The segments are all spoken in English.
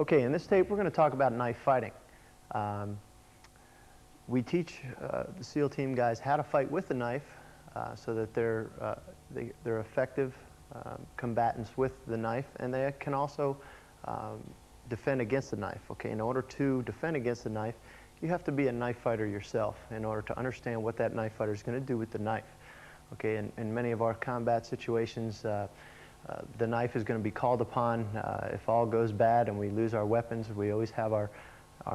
Okay, in this tape we're going to talk about knife fighting. We teach the SEAL team guys how to fight with the knife so that they're effective combatants with the knife, and they can also defend against the knife. Okay, in order to defend against the knife, you have to be a knife fighter yourself in order to understand what that knife fighter is going to do with the knife. Okay, in many of our combat situations, the knife is going to be called upon. If all goes bad and we lose our weapons, we always have our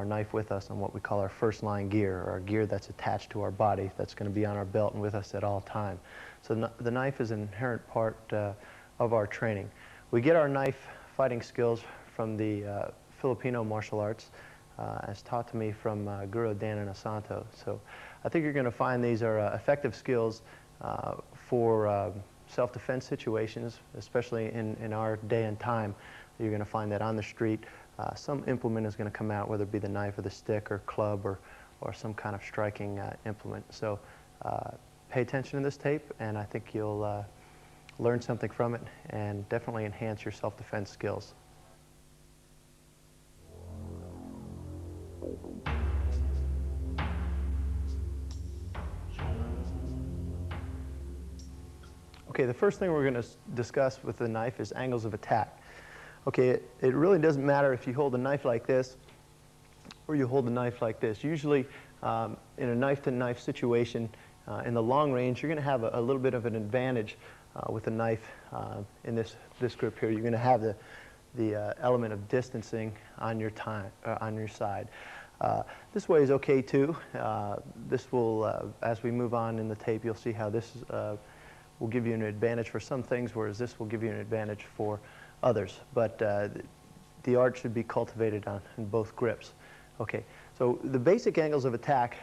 knife with us on what we call our first line gear, or our gear that's attached to our body, that's going to be on our belt and with us at all time. So the knife is an inherent part of our training. We get our knife fighting skills from the Filipino martial arts, as taught to me from Guru Dan Inosanto. So I think you're going to find these are effective skills for self-defense situations, especially in our day and time. You're going to find that on the street, some implement is going to come out, whether it be the knife or the stick or club or some kind of striking implement. So pay attention to this tape, and I think you'll learn something from it and definitely enhance your self-defense skills. Okay, the first thing we're going to discuss with the knife is angles of attack. Okay, it really doesn't matter if you hold a knife like this or you hold a knife like this. Usually in a knife-to-knife situation, in the long range, you're going to have a little bit of an advantage with a knife in this group here. You're going to have the element of distancing on your side. This way is okay too. This will, as we move on in the tape, you'll see how this will give you an advantage for some things, whereas this will give you an advantage for others. But the art should be cultivated in both grips. Okay, so the basic angles of attack,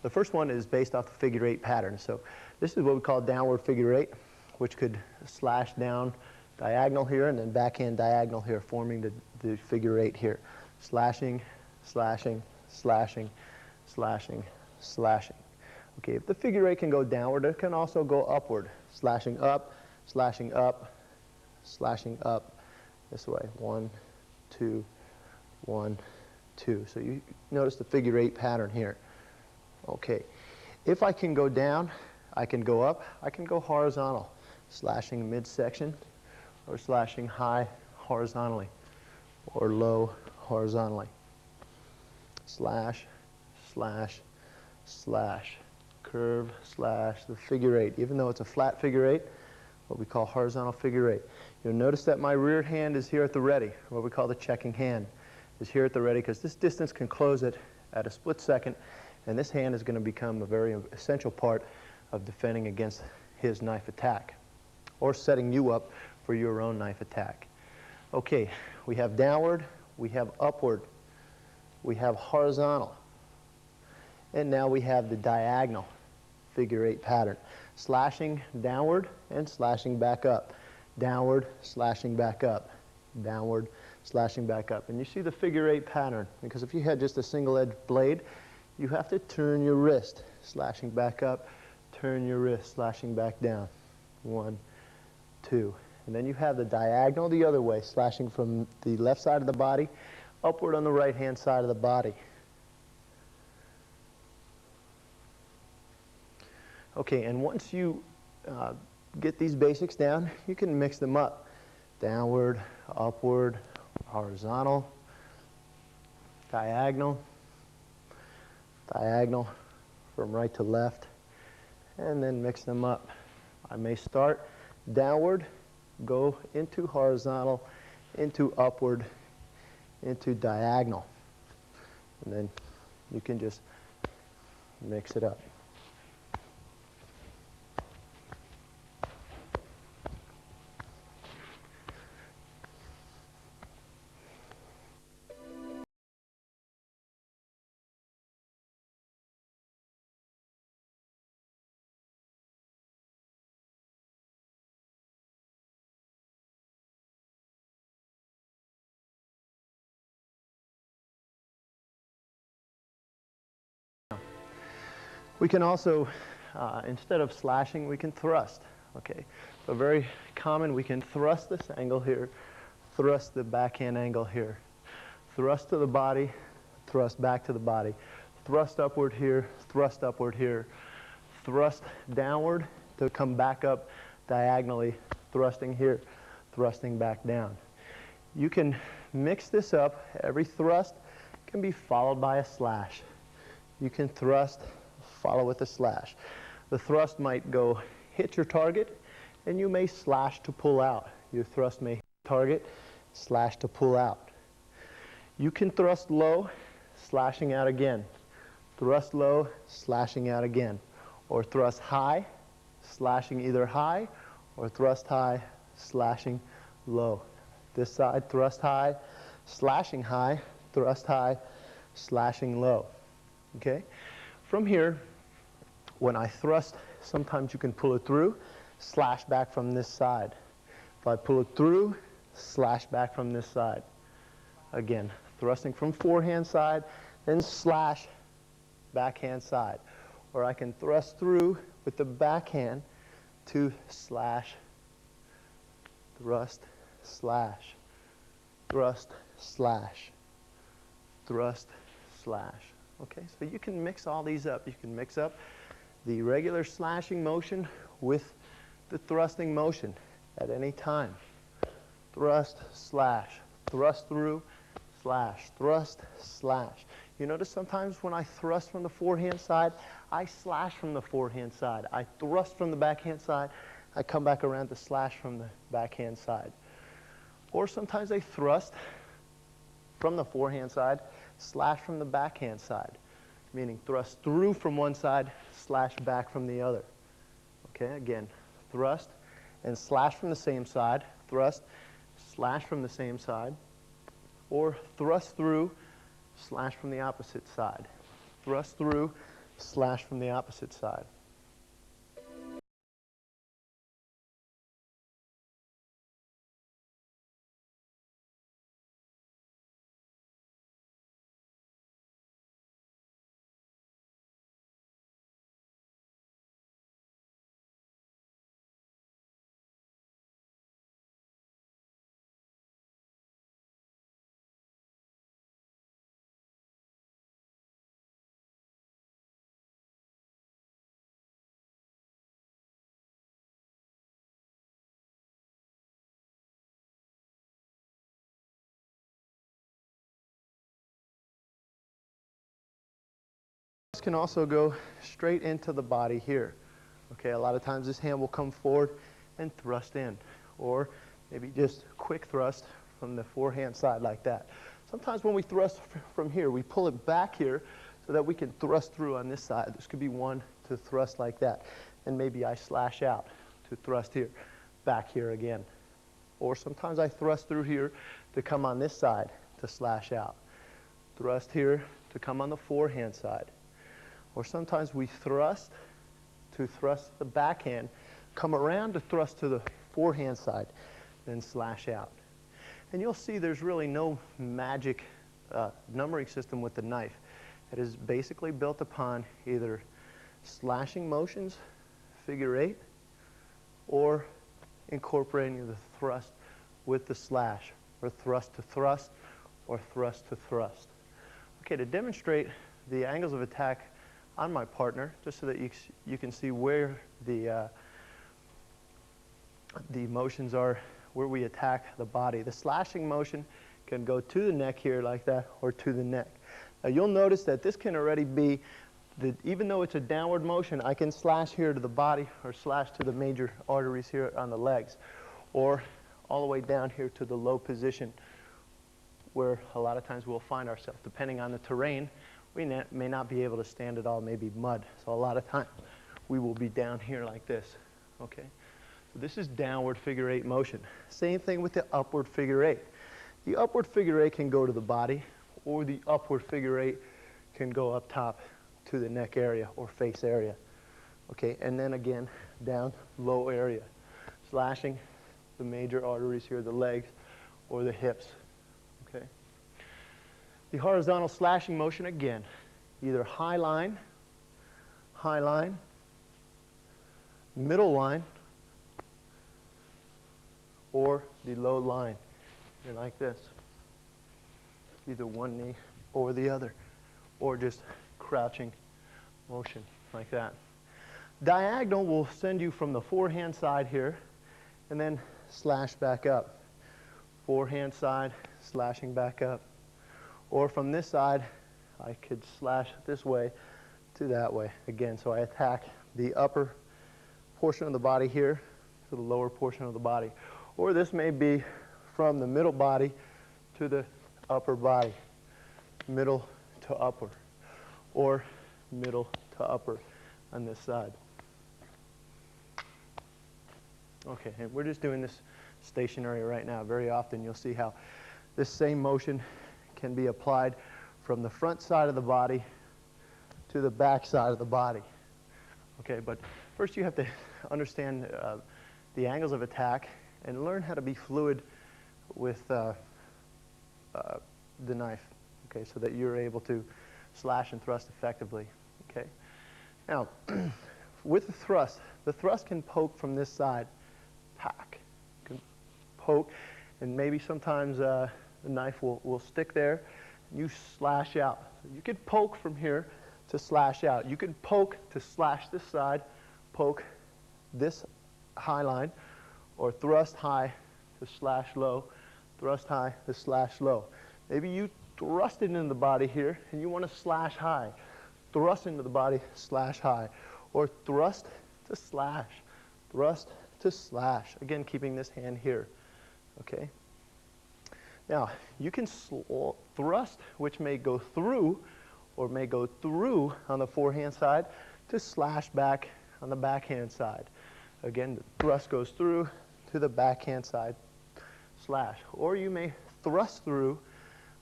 the first one is based off the figure eight pattern. So this is what we call downward figure eight, which could slash down diagonal here and then backhand diagonal here, forming the figure eight here. Slashing, slashing, slashing, slashing, slashing. Okay, if the figure eight can go downward, it can also go upward. Slashing up, slashing up, slashing up this way. 1, 2, 1, 2. So you notice the figure eight pattern here. Okay, if I can go down, I can go up, I can go horizontal. Slashing midsection, or slashing high horizontally, or low horizontally. Slash, slash, slash. Curve, slash, the figure eight. Even though it's a flat figure eight, what we call horizontal figure eight. You'll notice that my rear hand is here at the ready, what we call the checking hand, is here at the ready, because this distance can close it at a split second, and this hand is going to become a very essential part of defending against his knife attack, or setting you up for your own knife attack. Okay, we have downward, we have upward, we have horizontal, and now we have the diagonal figure eight pattern. Slashing downward and slashing back up. Downward, slashing back up. Downward, slashing back up. And you see the figure eight pattern, because if you had just a single edged blade, you have to turn your wrist, slashing back up, turn your wrist, slashing back down. 1, 2. And then you have the diagonal the other way, slashing from the left side of the body, upward on the right hand side of the body. Okay, and once you get these basics down, you can mix them up. Downward, upward, horizontal, diagonal, diagonal, from right to left, and then mix them up. I may start downward, go into horizontal, into upward, into diagonal, and then you can just mix it up. We can also, instead of slashing, we can thrust. Okay, so very common, we can thrust this angle here, thrust the backhand angle here. thrust to the body, thrust back to the body, thrust upward here, thrust downward to come back up diagonally, thrusting here, thrusting back down. You can mix this up. Every thrust can be followed by a slash. You can thrust, follow with a slash. The thrust might go hit your target, and you may slash to pull out. Your thrust may hit target, slash to pull out. You can thrust low, slashing out again. Thrust low, slashing out again. Or thrust high, slashing either high, or thrust high, slashing low. This side, thrust high, slashing high, thrust high, slashing low. Okay? From here, when I thrust, sometimes you can pull it through, slash back from this side. If I pull it through, slash back from this side. Again, thrusting from forehand side, then slash backhand side. Or I can thrust through with the backhand to slash, thrust, slash, thrust, slash, thrust, slash. Okay, so you can mix all these up. You can mix up the regular slashing motion with the thrusting motion at any time. Thrust, slash, thrust through, slash, thrust, slash. You notice sometimes when I thrust from the forehand side, I slash from the forehand side. I thrust from the backhand side, I come back around to slash from the backhand side. Or sometimes I thrust from the forehand side, slash from the backhand side, meaning thrust through from one side, slash back from the other. Okay, again, thrust and slash from the same side, thrust, slash from the same side, or thrust through, slash from the opposite side. Thrust through, slash from the opposite side. This can also go straight into the body here. Okay, a lot of times this hand will come forward and thrust in, or maybe just quick thrust from the forehand side like that. Sometimes when we thrust from here, we pull it back here so that we can thrust through on this side. This could be one to thrust like that, and maybe I slash out to thrust here, back here again. Or sometimes I thrust through here to come on this side to slash out. Thrust here to come on the forehand side. Or sometimes we thrust to thrust the backhand, come around to thrust to the forehand side, then slash out. And you'll see there's really no magic numbering system with the knife. It is basically built upon either slashing motions, figure eight, or incorporating the thrust with the slash, or thrust to thrust, or thrust to thrust. Okay, to demonstrate the angles of attack on my partner, just so that you can see where the motions are, where we attack the body. The slashing motion can go to the neck here like that, or to the neck. Now you'll notice that this can already be, even though it's a downward motion, I can slash here to the body, or slash to the major arteries here on the legs, or all the way down here to the low position, where a lot of times we'll find ourselves, depending on the terrain. We may not be able to stand it all, maybe mud. So a lot of times we will be down here like this, okay? So this is downward figure eight motion. Same thing with the upward figure eight. The upward figure eight can go to the body, or the upward figure eight can go up top to the neck area or face area, okay? And then again, down low area, slashing the major arteries here, the legs or the hips, okay? The horizontal slashing motion, again, either high line, middle line, or the low line, like this. either one knee or the other, or just crouching motion like that. Diagonal will send you from the forehand side here and then slash back up. Forehand side, slashing back up. Or from this side, I could slash this way to that way. Again, so I attack the upper portion of the body here to the lower portion of the body. Or this may be from the middle body to the upper body. Middle to upper. Or middle to upper on this side. Okay, and we're just doing this stationary right now. Very often you'll see how this same motion can be applied from the front side of the body to the back side of the body. Okay, but first you have to understand the angles of attack and learn how to be fluid with the knife, okay, so that you're able to slash and thrust effectively, okay? Now, with the thrust can poke from this side, pack, can poke, and maybe sometimes the knife will stick there, and you slash out. So you could poke from here to slash out. You can poke to slash this side, poke this high line, or thrust high to slash low, thrust high to slash low. Maybe you thrust it into the body here, and you want to slash high. Thrust into the body, slash high. Or thrust to slash, thrust to slash. Again, keeping this hand here, okay? Now, you can thrust, which may go through, or may go through on the forehand side, to slash back on the backhand side. Again, the thrust goes through to the backhand side, slash. Or you may thrust through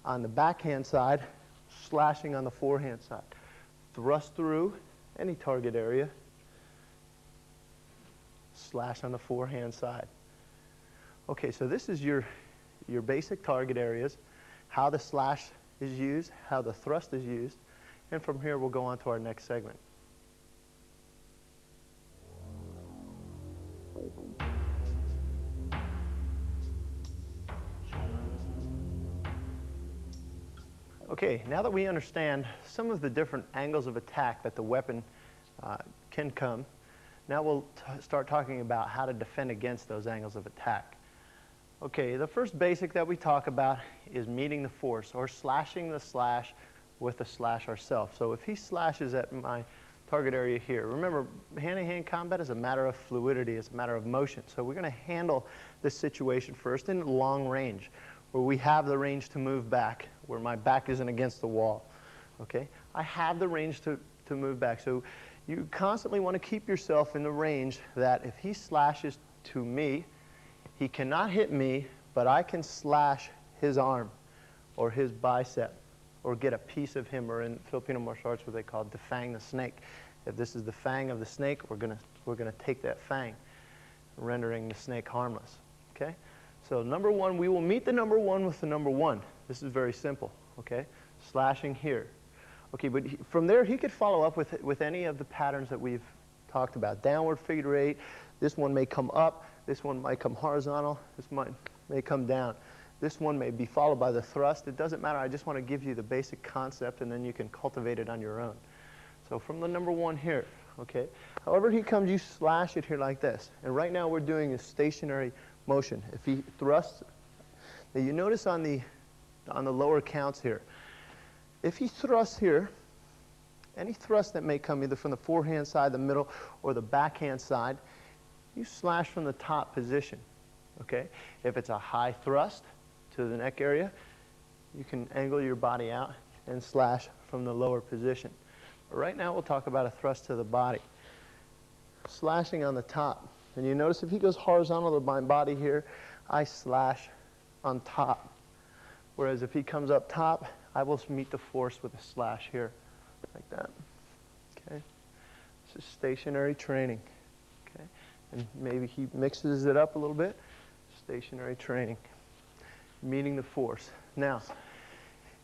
on the backhand side, slashing on the forehand side. Thrust through any target area, slash on the forehand side. Okay, so this is your basic target areas, how the slash is used, how the thrust is used, and from here we'll go on to our next segment. Okay, now that we understand some of the different angles of attack that the weapon can come, now we'll start talking about how to defend against those angles of attack. Okay, the first basic that we talk about is meeting the force, or slashing the slash with the slash ourselves. So if he slashes at my target area here, remember, hand-to-hand combat is a matter of fluidity, it's a matter of motion. So we're going to handle this situation first in long range, where we have the range to move back, where my back isn't against the wall. Okay, I have the range to move back. So you constantly want to keep yourself in the range that if he slashes to me, he cannot hit me, but I can slash his arm or his bicep or get a piece of him, or in Filipino martial arts what they call defang the snake. If this is the fang of the snake, we're gonna take that fang, rendering the snake harmless. Okay? So number one, we will meet the number one with the number one. This is very simple, okay? Slashing here. Okay, but from there he could follow up with any of the patterns that we've talked about. Downward figure eight, this one may come up, this one might come horizontal, this may come down. This one may be followed by the thrust. It doesn't matter, I just want to give you the basic concept and then you can cultivate it on your own. So from the number one here, okay? However he comes, you slash it here like this. And right now we're doing a stationary motion. If he thrusts, now you notice on the lower counts here, if he thrusts here, any thrust that may come either from the forehand side, the middle, or the backhand side, you slash from the top position, okay? If it's a high thrust to the neck area, you can angle your body out and slash from the lower position. But right now we'll talk about a thrust to the body. Slashing on the top. And you notice if he goes horizontal to my body here, I slash on top. Whereas if he comes up top, I will meet the force with a slash here, like that. Okay? This is stationary training. Okay? And maybe he mixes it up a little bit. Stationary training. Meeting the force. Now,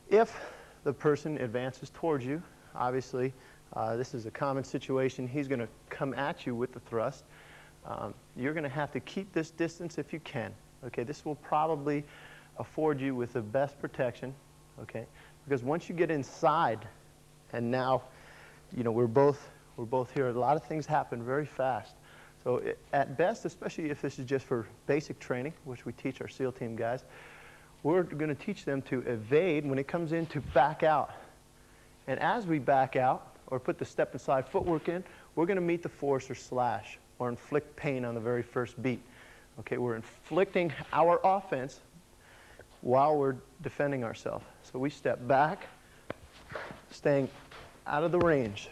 if the person advances towards you, obviously, this is a common situation. He's going to come at you with the thrust. You're going to have to keep this distance if you can. Okay, this will probably afford you with the best protection. okay? Because once you get inside, and now, you know, we're both here, a lot of things happen very fast. So at best, especially if this is just for basic training, which we teach our SEAL team guys, we're going to teach them to evade when it comes in, to back out. And as we back out, or put the step and slide footwork in, we're going to meet the force or slash, or inflict pain on the very first beat. Okay, we're inflicting our offense while we're defending ourselves. So we step back, staying out of the range.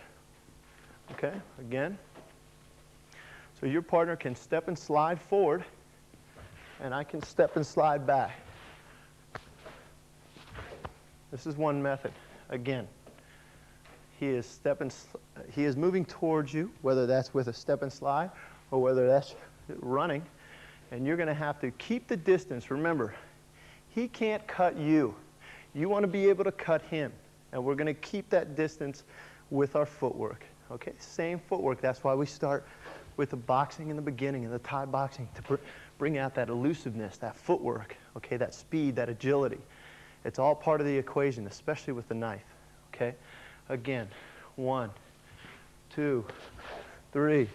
Okay, again. So your partner can step and slide forward, and I can step and slide back. This is one method. Again, he is moving towards you, whether that's with a step and slide or whether that's running, and you're going to have to keep the distance. Remember, he can't cut you. You want to be able to cut him, and we're going to keep that distance with our footwork. Okay, same footwork. That's why we start with the boxing in the beginning and the Thai boxing, to bring out that elusiveness, that footwork, okay, that speed, that agility. It's all part of the equation, especially with the knife. Okay, again, 1, 2, 3,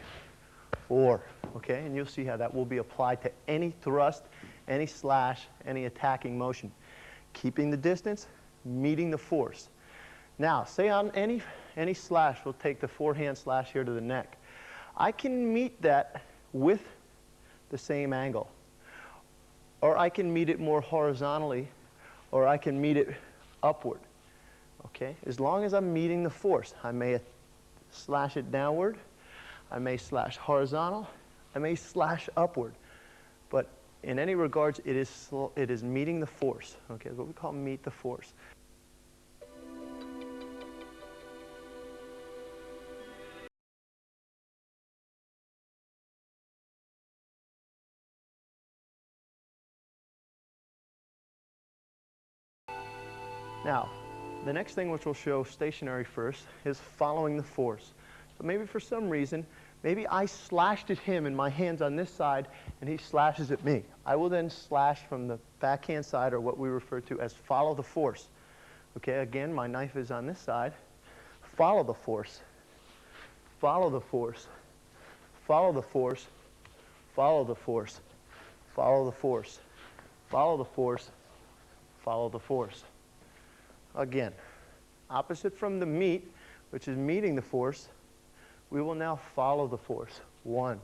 4. Okay, and you'll see how that will be applied to any thrust, any slash, any attacking motion. Keeping the distance, meeting the force. Now, say on any slash, we'll take the forehand slash here to the neck. I can meet that with the same angle. Or I can meet it more horizontally, or I can meet it upward. Okay? As long as I'm meeting the force, I may slash it downward, I may slash horizontal, I may slash upward. But in any regards, it is meeting the force. Okay, what we call meet the force. Now, the next thing which will show stationary first is following the force. So maybe for some reason, maybe I slashed at him and my hand's on this side and he slashes at me. I will then slash from the backhand side, or what we refer to as follow the force. Okay, again, my knife is on this side. Follow the force. Follow the force. Follow the force. Follow the force. Follow the force. Follow the force. Follow the force. Again, opposite from the meet, which is meeting the force, we will now follow the force. 1,